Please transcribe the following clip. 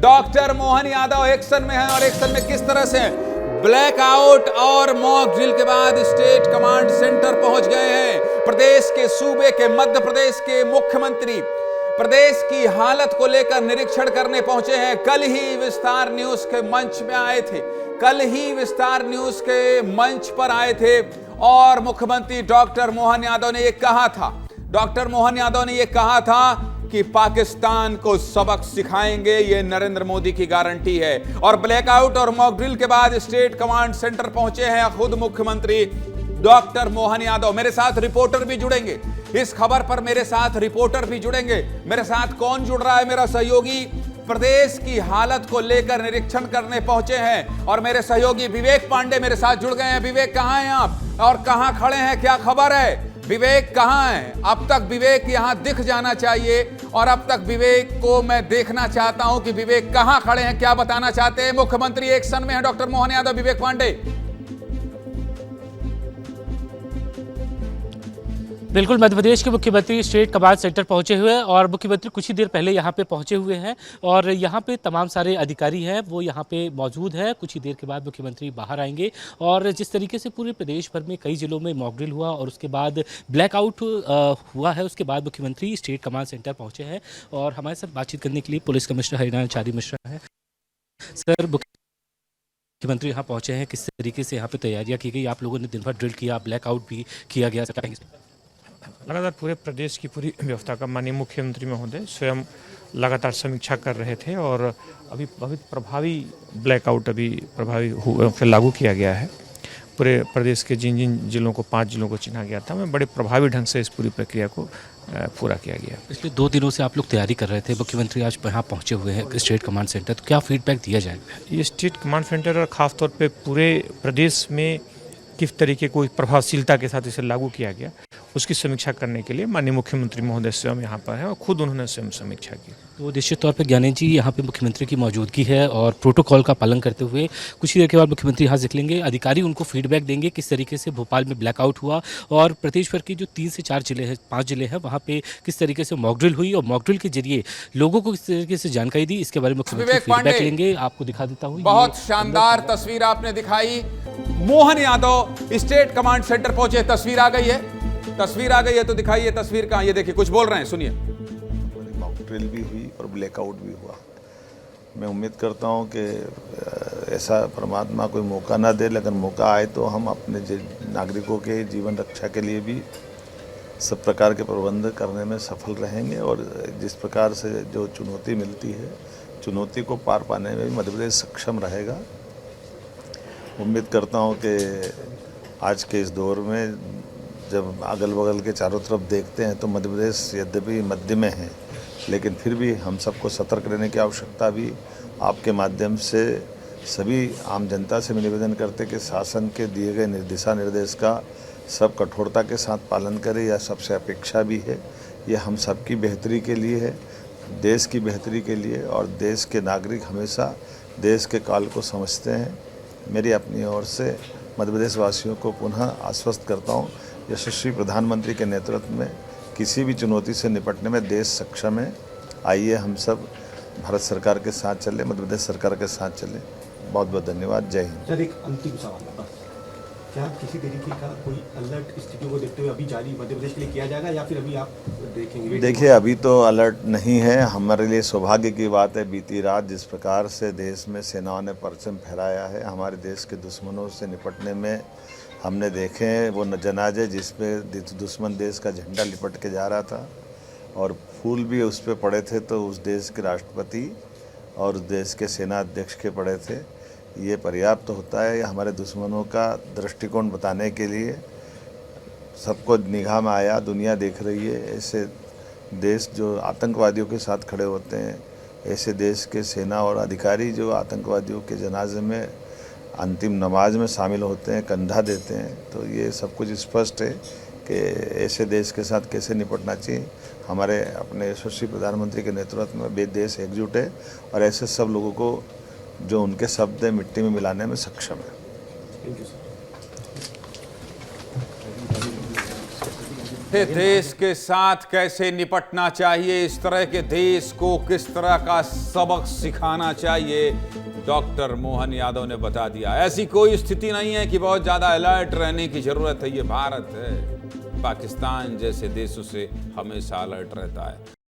Doctor Mohan Yadav action में हैं और एक्शन में किस तरह से हैं। ब्लैकआउट और मॉक ड्रिल के बाद स्टेट कमांड सेंटर पहुंच गए हैं। प्रदेश के सूबे के मध्य प्रदेश के मुख्यमंत्री प्रदेश की हालत को लेकर निरीक्षण करने पहुंचे हैं। कल ही विस्तार न्यूज के मंच में आए थे, कल ही विस्तार न्यूज के मंच पर आए थे और मुख्यमंत्री डॉक्टर मोहन यादव ने यह कहा था, डॉक्टर मोहन यादव ने यह कहा था कि पाकिस्तान को सबक सिखाएंगे, ये नरेंद्र मोदी की गारंटी है। और ब्लैकआउट और मॉक ड्रिल के बाद स्टेट कमांड सेंटर पहुंचे हैं खुद मुख्यमंत्री डॉक्टर मोहन यादव। मेरे साथ रिपोर्टर भी जुड़ेंगे इस खबर पर, मेरे साथ रिपोर्टर भी जुड़ेंगे। मेरे साथ कौन जुड़ रहा है? मेरा सहयोगी प्रदेश की हालत को लेकर निरीक्षण करने पहुंचे हैं और मेरे सहयोगी विवेक पांडे मेरे साथ जुड़ गए हैं। विवेक, कहां हैं आप और कहां खड़े हैं? क्या खबर है? विवेक कहां है? अब तक विवेक यहां दिख जाना चाहिए और अब तक विवेक को मैं देखना चाहता हूं कि विवेक कहां खड़े हैं, क्या बताना चाहते हैं। मुख्यमंत्री एक्शन में है डॉक्टर मोहन यादव। विवेक पांडे। बिल्कुल, मध्य प्रदेश के मुख्यमंत्री स्टेट कमांड सेंटर पहुंचे हुए हैं और मुख्यमंत्री कुछ ही देर पहले यहां पे पहुंचे हुए हैं और यहां पे तमाम सारे अधिकारी हैं वो यहां पे मौजूद हैं। कुछ ही देर के बाद मुख्यमंत्री बाहर आएंगे और जिस तरीके से पूरे प्रदेश भर में कई जिलों में मॉक ड्रिल हुआ और उसके बाद ब्लैकआउट हुआ है, उसके बाद मुख्यमंत्री स्टेट कमांड सेंटर पहुँचे हैं और हमारे साथ बातचीत करने के लिए पुलिस कमिश्नर हरियाणा चारी मिश्रा है। सर, मुख्यमंत्री यहाँ पहुँचे हैं, किस तरीके से यहाँ पे तैयारियाँ की गई? आप लोगों ने दिन भर ड्रिल किया, ब्लैकआउट भी किया गया, लगातार पूरे प्रदेश की पूरी व्यवस्था का माननीय मुख्यमंत्री महोदय स्वयं लगातार समीक्षा कर रहे थे और अभी प्रभावी ब्लैकआउट फिर लागू किया गया है। पूरे प्रदेश के जिन जिन जिलों को 5 जिलों को चिन्हा गया था, मैं बड़े प्रभावी ढंग से इस पूरी प्रक्रिया को पूरा किया गया। पिछले 2 दिनों से आप लोग तैयारी कर रहे थे, मुख्यमंत्री आज यहाँ पहुँचे हुए हैं स्टेट कमांड सेंटर, तो क्या फीडबैक दिया जाएगा? ये स्टेट कमांड सेंटर और ख़ासतौर पर पूरे प्रदेश में किस तरीके को प्रभावशीलता के साथ इसे लागू किया गया, उसकी समीक्षा करने के लिए माननीय मुख्यमंत्री महोदय स्वयं यहाँ पर हैं और खुद उन्होंने स्वयं समीक्षा की। तो निश्चित तौर पर ज्ञानेश जी, यहाँ पे मुख्यमंत्री की मौजूदगी है और प्रोटोकॉल का पालन करते हुए कुछ ही देर के बाद मुख्यमंत्री यहाँ निकलेंगे। अधिकारी उनको फीडबैक देंगे किस तरीके से भोपाल में ब्लैकआउट हुआ और प्रदेश भर की जो 3 से 4 जिले हैं, 5 जिले हैं, वहाँ पे किस तरीके से मॉक ड्रिल हुई और मॉक ड्रिल के जरिए लोगों को किस तरीके से जानकारी दी, इसके बारे में मुख्यमंत्री फीडबैक लेंगे। आपको दिखा देता हूँ, बहुत शानदार तस्वीर आपने दिखाई। Mohan Yadav state command centre पहुंचे, तस्वीर आ गई है, तस्वीर आ गई है तो दिखाइए तस्वीर कहां? ये देखिए, कुछ बोल रहे हैं, सुनिए। मॉक ड्रिल भी हुई और ब्लैकआउट भी हुआ। मैं उम्मीद करता हूं कि ऐसा परमात्मा कोई मौका ना दे, लेकिन मौका आए तो हम अपने नागरिकों के जीवन रक्षा के लिए भी सब प्रकार के प्रबंध करने में सफल रहेंगे और जिस प्रकार से जो चुनौती मिलती है, चुनौती को पार पाने में भी मध्य प्रदेश सक्षम रहेगा। उम्मीद करता हूं कि आज के इस दौर में जब अगल बगल के चारों तरफ देखते हैं तो मध्य प्रदेश यद्यपि मध्य में है, लेकिन फिर भी हम सबको सतर्क रहने की आवश्यकता भी आपके माध्यम से सभी आम जनता से मैं निवेदन करते कि शासन के दिए गए दिशा निर्देश का सब कठोरता के साथ पालन करें। यह सबसे अपेक्षा भी है, यह हम सबकी बेहतरी के लिए है, देश की बेहतरी के लिए, और देश के नागरिक हमेशा देश के काल को समझते हैं। मेरी अपनी ओर से मध्य प्रदेश वासियों को पुनः आश्वस्त करता हूँ, यशस्वी प्रधानमंत्री के नेतृत्व में किसी भी चुनौती से निपटने में देश सक्षम है। आइए हम सब भारत सरकार के साथ चलें, मध्य प्रदेश सरकार के साथ चलें। बहुत बहुत धन्यवाद। जय हिंद। सर, एक अंतिम सवाल है, क्या किसी तरीके का कोई अलर्ट स्थिति को देखते हुए अभी जारी मध्य प्रदेश के लिए किया जाएगा या फिर अभी आप देखेंगे? देखिए, अभी तो अलर्ट नहीं है। हमारे लिए सौभाग्य की बात है, बीती रात जिस प्रकार से देश में सेनाओं ने परचम फहराया है, हमारे देश के दुश्मनों से निपटने में हमने देखे हैं वो जनाजे जिस पे दुश्मन देश का झंडा लिपट के जा रहा था और फूल भी उस पर पड़े थे, तो उस देश के राष्ट्रपति और उस देश के सेना अध्यक्ष के पड़े थे। ये पर्याप्त होता है हमारे दुश्मनों का दृष्टिकोण बताने के लिए। सबको निगाह में आया, दुनिया देख रही है। ऐसे देश जो आतंकवादियों के साथ खड़े होते हैं, ऐसे देश के सेना और अधिकारी जो आतंकवादियों के जनाजे में अंतिम नमाज में शामिल होते हैं, कंधा देते हैं, तो ये सब कुछ स्पष्ट है कि ऐसे देश के साथ कैसे निपटना चाहिए। हमारे अपने यशस्वी प्रधानमंत्री के नेतृत्व में देश एकजुट है और ऐसे सब लोगों को जो उनके शब्द मिट्टी में मिलाने में सक्षम है। Thank you sir. देश के साथ कैसे निपटना चाहिए, इस तरह के देश को किस तरह का सबक सिखाना चाहिए, डॉक्टर मोहन यादव ने बता दिया। ऐसी कोई स्थिति नहीं है कि बहुत ज्यादा अलर्ट रहने की जरूरत है। ये भारत है, पाकिस्तान जैसे देशों से हमेशा अलर्ट रहता है।